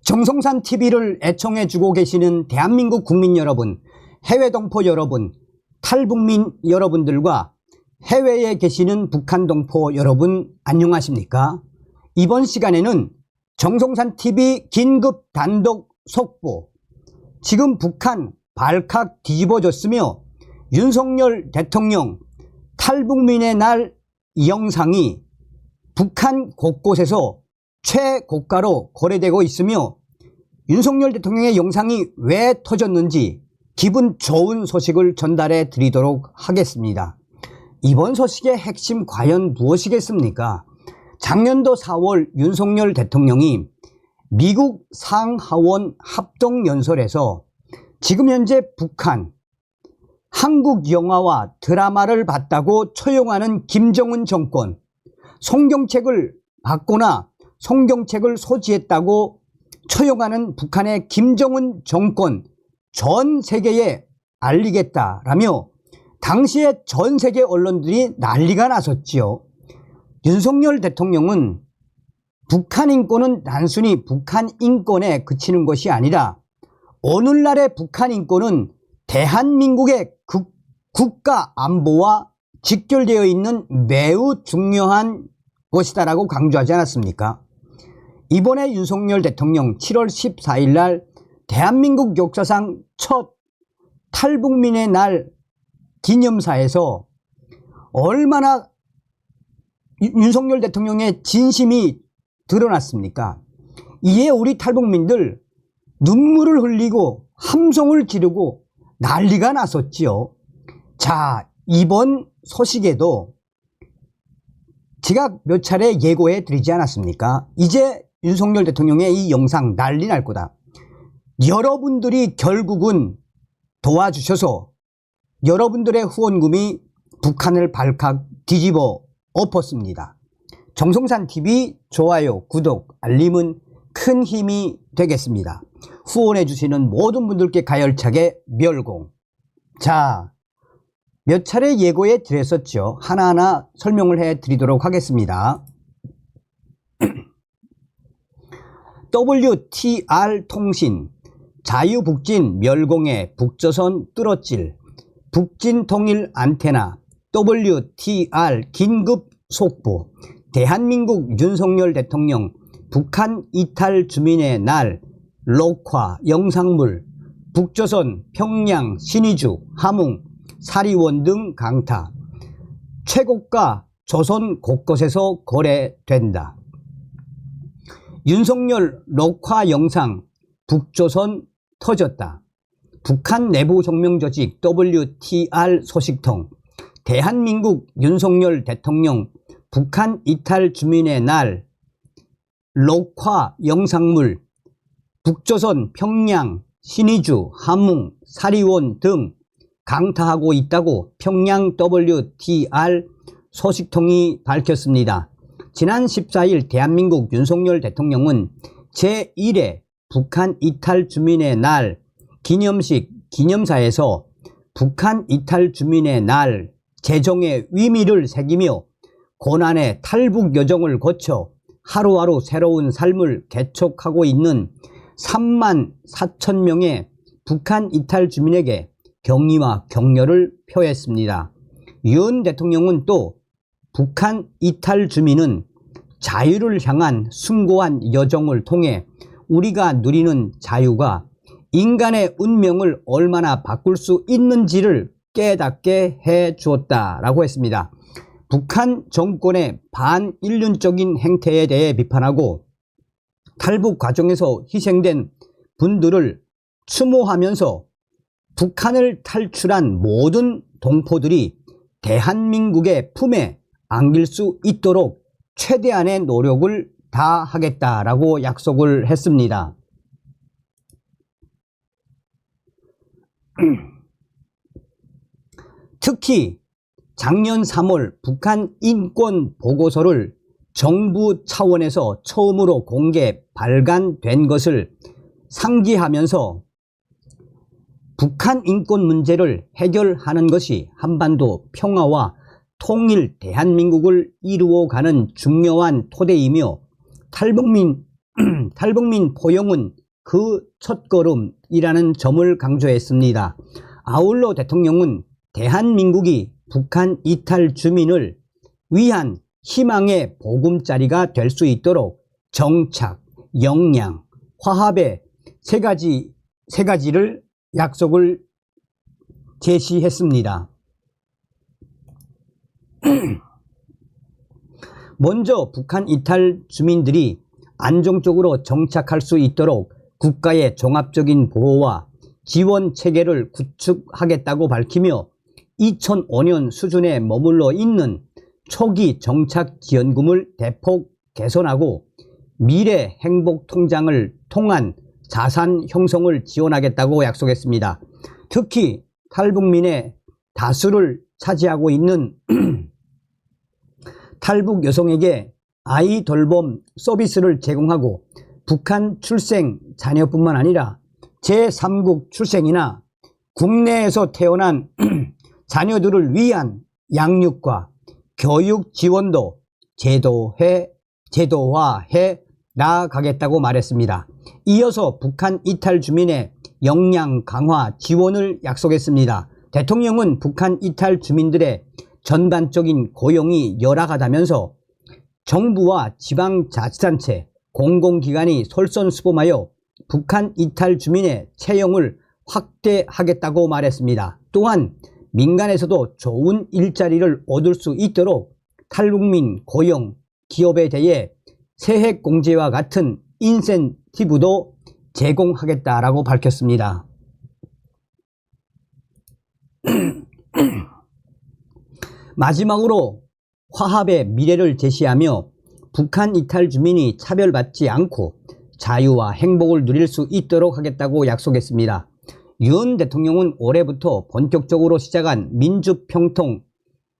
정성산 TV를 애청해주고 계시는 대한민국 국민 여러분, 해외 동포 여러분, 탈북민 여러분들과 해외에 계시는 북한 동포 여러분 안녕하십니까? 이번 시간에는 정성산 TV 긴급 단독 속보, 지금 북한 발칵 뒤집어졌으며 윤석열 대통령 탈북민의 날 영상이 북한 곳곳에서 최고가로 거래되고 있으며 윤석열 대통령의 영상이 왜 터졌는지 기분 좋은 소식을 전달해 드리도록 하겠습니다. 이번 소식의 핵심 과연 무엇이겠습니까? 작년도 4월 윤석열 대통령이 미국 상하원 합동연설에서 지금 현재 북한, 한국 영화와 드라마를 봤다고 처용하는 김정은 정권, 송경책을 받거나 송경책을 소지했다고 처용하는 북한의 김정은 정권 전 세계에 알리겠다라며 당시에 전 세계 언론들이 난리가 났었지요. 윤석열 대통령은 북한 인권은 단순히 북한 인권에 그치는 것이 아니라 오늘날의 북한 인권은 대한민국의 국가 안보와 직결되어 있는 매우 중요한 것이다라고 강조하지 않았습니까? 이번에 윤석열 대통령 7월 14일 날 대한민국 역사상 첫 탈북민의 날 기념사에서 얼마나 윤석열 대통령의 진심이 드러났습니까? 이에 우리 탈북민들 눈물을 흘리고 함성을 지르고 난리가 났었지요. 자, 이번 소식에도 제가 몇 차례 예고해 드리지 않았습니까? 이제 윤석열 대통령의 이 영상 난리 날 거다. 여러분들이 결국은 도와주셔서 여러분들의 후원금이 북한을 발칵 뒤집어 엎었습니다. 정성산TV 좋아요, 구독, 알림은 큰 힘이 되겠습니다. 후원해 주시는 모든 분들께 가열차게 멸공. 자, 몇 차례 예고해 드렸었죠. 하나하나 설명을 해 드리도록 하겠습니다. WTR 통신, 자유북진 멸공의 북조선 뚫어질, 북진 통일 안테나, WTR 긴급 속보, 대한민국 윤석열 대통령 북한 이탈 주민의 날 녹화 영상물, 북조선 평양 신의주 함흥 사리원 등 강타, 최고가 조선 곳곳에서 거래된다. 윤석열 녹화 영상 북조선 터졌다. 북한 내부 혁명 조직 WTR 소식통, 대한민국 윤석열 대통령 북한 이탈 주민의 날 녹화 영상물, 북조선 평양 신의주 함흥 사리원 등 강타하고 있다고 평양 WTR 소식통이 밝혔습니다. 지난 14일 대한민국 윤석열 대통령은 제1회 북한 이탈 주민의 날 기념식 기념사에서 북한 이탈 주민의 날 제정의 의미를 새기며 고난의 탈북 여정을 거쳐 하루하루 새로운 삶을 개척하고 있는 3만 4천 명의 북한 이탈 주민에게 경의와 격려를 표했습니다. 윤 대통령은 또 북한 이탈 주민은 자유를 향한 숭고한 여정을 통해 우리가 누리는 자유가 인간의 운명을 얼마나 바꿀 수 있는지를 깨닫게 해 주었다라고 했습니다. 북한 정권의 반인륜적인 행태에 대해 비판하고 탈북 과정에서 희생된 분들을 추모하면서 북한을 탈출한 모든 동포들이 대한민국의 품에 안길 수 있도록 최대한의 노력을 다하겠다라고 약속을 했습니다. 특히 작년 3월 북한 인권 보고서를 정부 차원에서 처음으로 공개 발간된 것을 상기하면서 북한 인권 문제를 해결하는 것이 한반도 평화와 통일 대한민국을 이루어가는 중요한 토대이며 탈북민 탈북민 포용은 그 첫걸음이라는 점을 강조했습니다. 아울러 대통령은 대한민국이 북한 이탈 주민을 위한 희망의 보금자리가 될 수 있도록 정착, 역량, 화합의 세 가지를 약속을 제시했습니다. 먼저 북한 이탈 주민들이 안정적으로 정착할 수 있도록 국가의 종합적인 보호와 지원 체계를 구축하겠다고 밝히며 2005년 수준에 머물러 있는 초기 정착 지원금을 대폭 개선하고 미래 행복 통장을 통한 자산 형성을 지원하겠다고 약속했습니다. 특히 탈북민의 다수를 차지하고 있는 탈북 여성에게 아이 돌봄 서비스를 제공하고 북한 출생 자녀뿐만 아니라 제3국 출생이나 국내에서 태어난 자녀들을 위한 양육과 교육 지원도 제도화해 나아가겠다고 말했습니다. 이어서 북한 이탈 주민의 역량 강화 지원을 약속했습니다. 대통령은 북한 이탈 주민들의 전반적인 고용이 열악하다면서 정부와 지방자치단체, 공공기관이 솔선수범하여 북한 이탈 주민의 채용을 확대하겠다고 말했습니다. 또한 민간에서도 좋은 일자리를 얻을 수 있도록 탈북민 고용, 기업에 대해 세액공제와 같은 인센티브도 제공하겠다라고 밝혔습니다. 마지막으로 화합의 미래를 제시하며 북한 이탈 주민이 차별받지 않고 자유와 행복을 누릴 수 있도록 하겠다고 약속했습니다. 윤 대통령은 올해부터 본격적으로 시작한 민주평통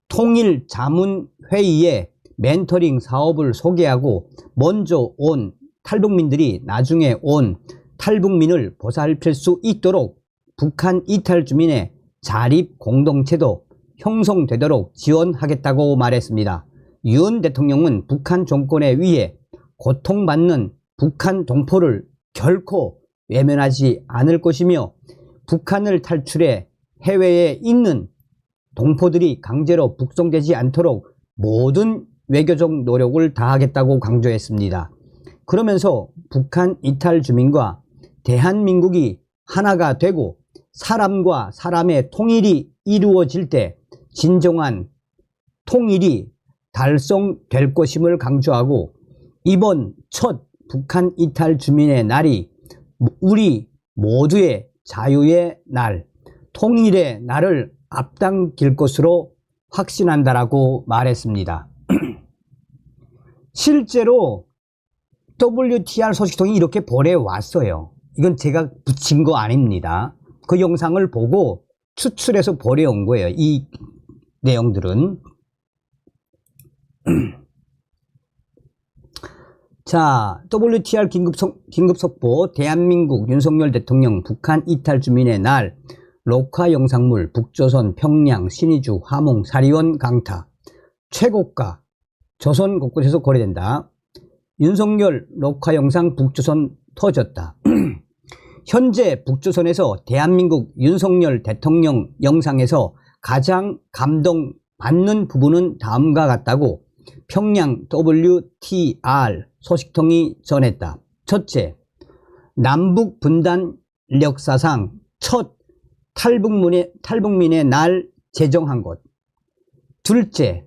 통일자문회의에 멘토링 사업을 소개하고 먼저 온 탈북민들이 나중에 온 탈북민을 보살필 수 있도록 북한 이탈 주민의 자립 공동체도 형성되도록 지원하겠다고 말했습니다. 윤 대통령은 북한 정권에 의해 고통받는 북한 동포를 결코 외면하지 않을 것이며 북한을 탈출해 해외에 있는 동포들이 강제로 북송되지 않도록 모든 외교적 노력을 다하겠다고 강조했습니다. 그러면서 북한 이탈 주민과 대한민국이 하나가 되고 사람과 사람의 통일이 이루어질 때 진정한 통일이 달성될 것임을 강조하고 이번 첫 북한 이탈 주민의 날이 우리 모두의 자유의 날, 통일의 날을 앞당길 것으로 확신한다라고 말했습니다. 실제로 WTR 소식통이 이렇게 보내왔어요. 이건 제가 붙인 거 아닙니다. 그 영상을 보고 추출해서 보내온 거예요. 이 내용들은. 자, WTR 긴급속보 대한민국 윤석열 대통령 북한 이탈 주민의 날 녹화 영상물 북조선 평양 신의주 화몽 사리원 강타 최고가 조선 곳곳에서 거래된다. 윤석열 녹화 영상 북조선 터졌다. 현재 북조선에서 대한민국 윤석열 대통령 영상에서 가장 감동받는 부분은 다음과 같다고 평양 WTR 소식통이 전했다. 첫째, 남북 분단 역사상 첫 탈북민의 날 제정한 것. 둘째,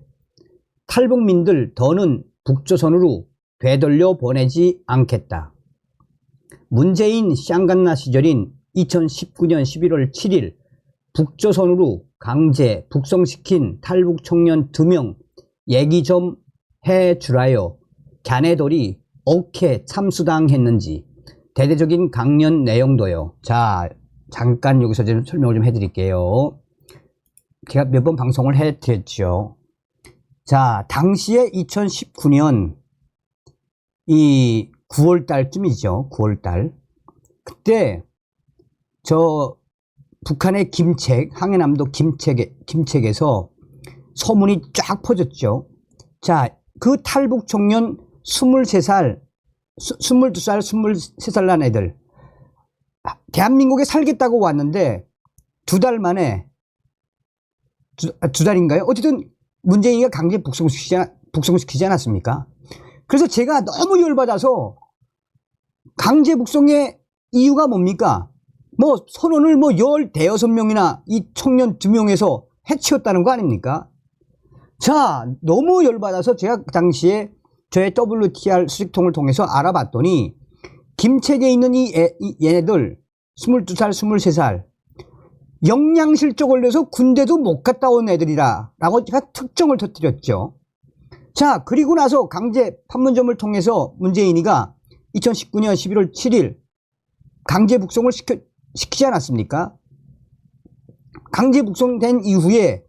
탈북민들 더는 북조선으로 되돌려 보내지 않겠다. 문재인 샹간나 시절인 2019년 11월 7일 북조선으로 강제 북송시킨 탈북 청년 2명 얘기 좀 해주라요. 걔네들이 어떻게 참수당했는지 대대적인 강연 내용도요. 자, 잠깐 여기서 좀 설명을 좀 해드릴게요. 제가 몇 번 방송을 해드렸죠. 자, 당시에 2019년 이 9월달쯤이죠. 9월달. 그때 저 북한의 김책, 항해남도 김책에서 소문이 쫙 퍼졌죠. 자, 그 탈북 청년 23살 22살, 23살 난 애들. 대한민국에 살겠다고 왔는데 2달 만에, 두 달인가요? 어쨌든 문재인이가 강제 북송시키지 않았습니까? 그래서 제가 너무 열받아서 강제 북송의 이유가 뭡니까? 뭐 선원을 뭐 15명이나 이 청년 2명에서 해치웠다는 거 아닙니까? 자, 너무 열받아서 제가 그 당시에 저의 WTR 수식통을 통해서 알아봤더니 김책에 있는 얘네들 22살, 23살 영양실조 걸려서 군대도 못 갔다 온 애들이라 라고 제가 특정을 터뜨렸죠. 자, 그리고 나서 강제 판문점을 통해서 문재인이가 2019년 11월 7일 강제 북송을 시키지 않았습니까? 강제 북송된 이후에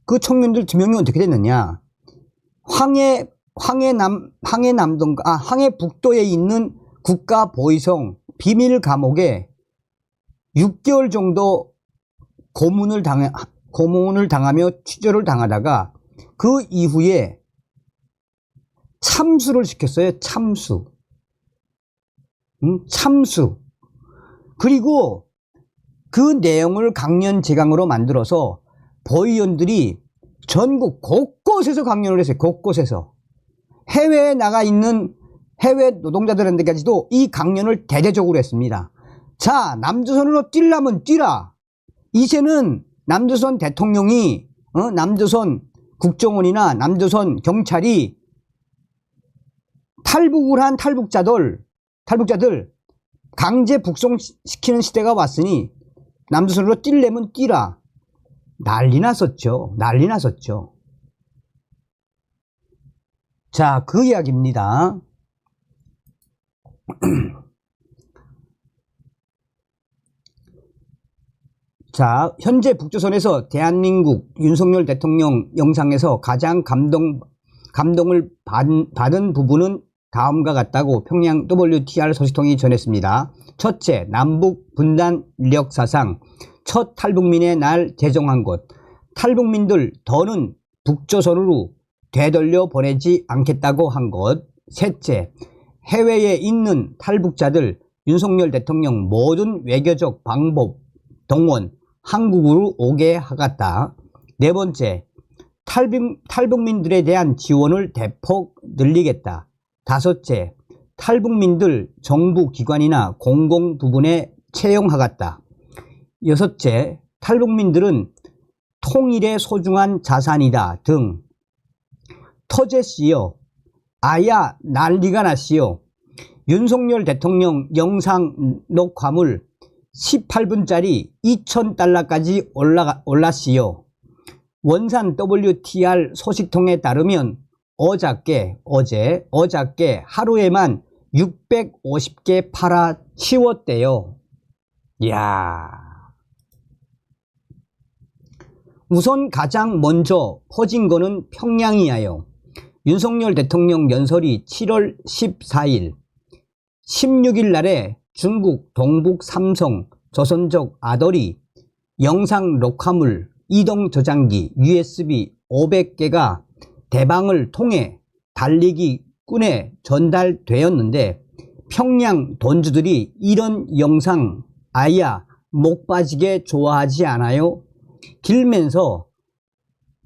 그 청년들 2명이 어떻게 됐느냐? 항해북도에 있는 국가보위성 비밀 감옥에 6개월 정도 고문을 당하며 취조를 당하다가 그 이후에 참수를 시켰어요. 참수. 참수. 그리고 그 내용을 강연재강으로 만들어서 보위원들이 전국 곳곳에서 강연을 했어요. 곳곳에서. 해외에 나가 있는 해외 노동자들한테까지도 이 강연을 대대적으로 했습니다. 자, 남조선으로 뛰려면 뛰라. 이제는 남조선 대통령이 남조선 국정원이나 남조선 경찰이 탈북을 한 탈북자들 강제 북송시키는 시대가 왔으니 남조선으로 뛰려면 뛰라. 난리 났었죠. 난리 났었죠. 자, 그 이야기입니다. 자, 현재 북조선에서 대한민국 윤석열 대통령 영상에서 가장 감동을 받은 부분은 다음과 같다고 평양 WTR 소식통이 전했습니다. 첫째, 남북 분단 역사상 첫 탈북민의 날 제정한 곳. 탈북민들 더는 북조선으로 되돌려 보내지 않겠다고 한 것. 셋째, 해외에 있는 탈북자들 윤석열 대통령 모든 외교적 방법 동원 한국으로 오게 하겠다. 네 번째, 탈북민들에 대한 지원을 대폭 늘리겠다. 다섯째, 탈북민들 정부 기관이나 공공 부분에 채용하겠다. 여섯째, 탈북민들은 통일의 소중한 자산이다 등. 터제씨요, 아야 난리가 났시요. 윤석열 대통령 영상 녹화물 18분짜리 2,000달러까지 올랐시요. 원산 WTR 소식통에 따르면 어저께 하루에만 650개 팔아 치웠대요. 이야. 우선 가장 먼저 퍼진 거는 평양이야요. 윤석열 대통령 연설이 7월 14일, 16일 날에 중국 동북 삼성 조선족 아들이 영상 녹화물 이동 저장기 USB 500개가 대방을 통해 달리기 꾼에 전달되었는데 평양 돈주들이 이런 영상 아야 목 빠지게 좋아하지 않아요?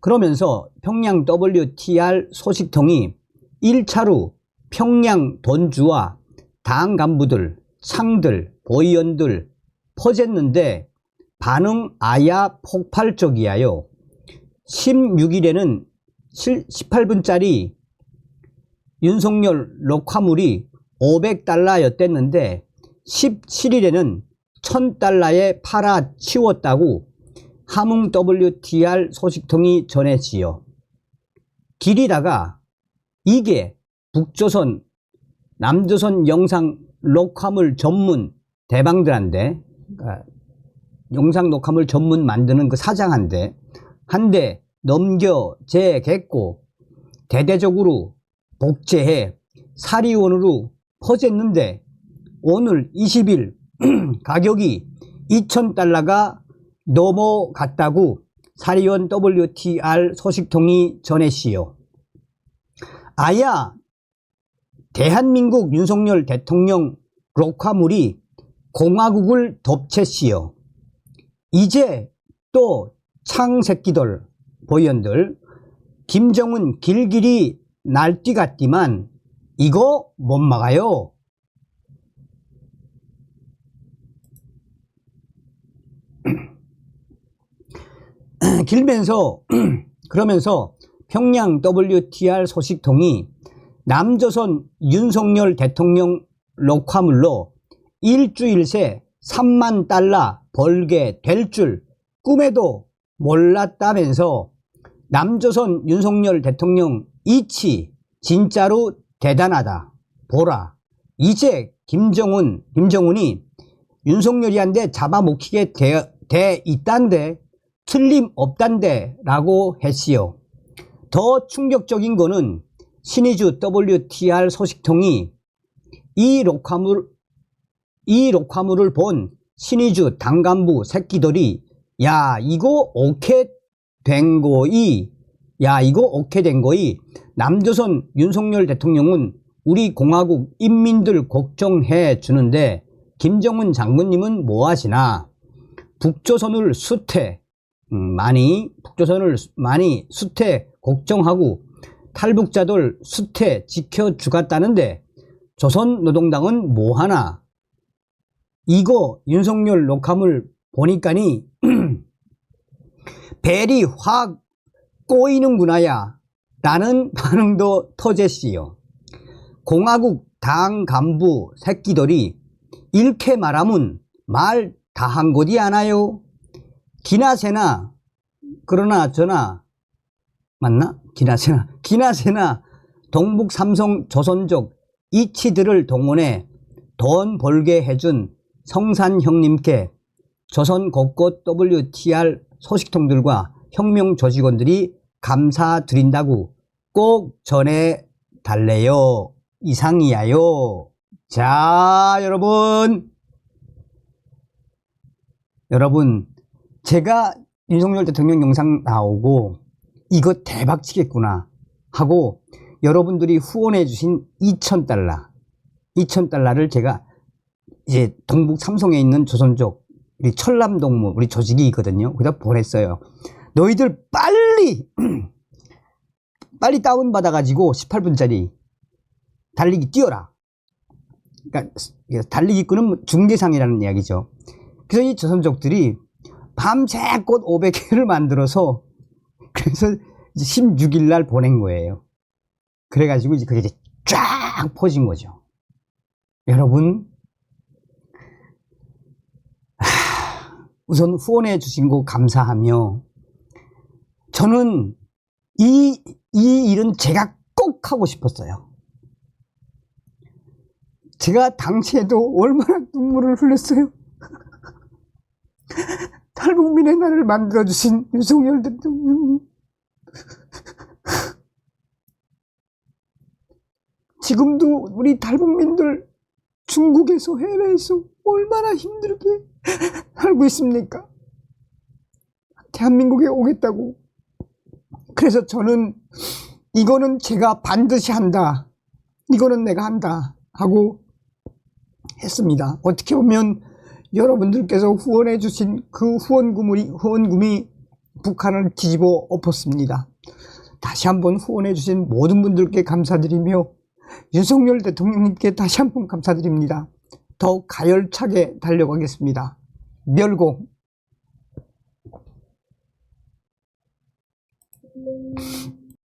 그러면서 평양 WTR 소식통이 1차로 평양 돈주와 당 간부들, 창들, 보위원들 퍼졌는데 반응 아야 폭발적이야요. 16일에는 18분짜리 윤석열 녹화물이 500달러였댔는데 17일에는 1000달러에 팔아 치웠다고 함흥 WTR 소식통이 전했지요. 길이다가 이게 북조선, 남조선 영상 녹화물 전문 대방들한테, 영상 녹화물 전문 만드는 그 사장한테 한대 넘겨제겠고 대대적으로 복제해 사리원으로 퍼졌는데 오늘 20일 가격이 2,000달러가 넘어갔다고 사리원 WTR 소식통이 전했시요. 아야 대한민국 윤석열 대통령 녹화물이 공화국을 덮채시요. 이제 또 창새끼들 보이언들 김정은 길길이 날뛰갔디만 이거 못 막아요. 그러면서 평양 WTR 소식통이 남조선 윤석열 대통령 녹화물로 일주일 새 3만 달러 벌게 될 줄 꿈에도 몰랐다면서 남조선 윤석열 대통령 이치 진짜로 대단하다. 보라. 이제 김정은이 윤석열이한테 잡아먹히게 돼 있단데 틀림없단데 라고 했지요. 더 충격적인 거는 신의주 WTR 소식통이 이 녹화물을 본 신의주 당간부 새끼들이 야 이거 오케이 된 거이 남조선 윤석열 대통령은 우리 공화국 인민들 걱정해 주는데 김정은 장군님은 뭐 하시나 북조선을 많이 수태 걱정하고 탈북자들 수태 지켜주겠다는데 조선노동당은 뭐하나. 이거 윤석열 녹화물 보니까니 벨이 확 꼬이는구나야 라는 반응도 터졌시요. 공화국 당 간부 새끼들이 이렇게 말하면 말 다 한 것이 아나요. 기나세나 그러나 저나 맞나? 기나세나 동북 삼성 조선족 이치들을 동원해 돈 벌게 해준 성산 형님께 조선 곳곳 WTR 소식통들과 혁명 조직원들이 감사드린다고 꼭 전해달래요. 이상이야요. 자, 여러분 제가 윤석열 대통령 영상 나오고 이거 대박 치겠구나 하고 여러분들이 후원해 주신 2,000달러를 제가 이제 동북 삼성에 있는 조선족 우리 철남동무 우리 조직이 있거든요. 거기다 보냈어요. 너희들 빨리 다운받아 가지고 18분짜리 달리기 뛰어라. 그러니까 달리기 끄는 중계상이라는 이야기죠. 그래서 이 조선족들이 밤새꽃 500개를 만들어서 그래서 16일 날 보낸 거예요. 그래가지고 이제 그게 쫙 퍼진 거죠. 여러분, 우선 후원해 주신 거 감사하며 저는 이 일은 제가 꼭 하고 싶었어요. 제가 당시에도 얼마나 눈물을 흘렸어요. 탈북민의 나라를 만들어주신 윤석열 대통령님, 지금도 우리 탈북민들 중국에서 해외에서 얼마나 힘들게 살고 있습니까? 대한민국에 오겠다고. 그래서 저는 이거는 제가 반드시 한다, 이거는 내가 한다 하고 했습니다. 어떻게 보면 여러분들께서 후원해 주신 그 후원금이 북한을 뒤집어 엎었습니다. 다시 한번 후원해 주신 모든 분들께 감사드리며 윤석열 대통령님께 다시 한번 감사드립니다. 더 가열차게 달려가겠습니다. 멸공.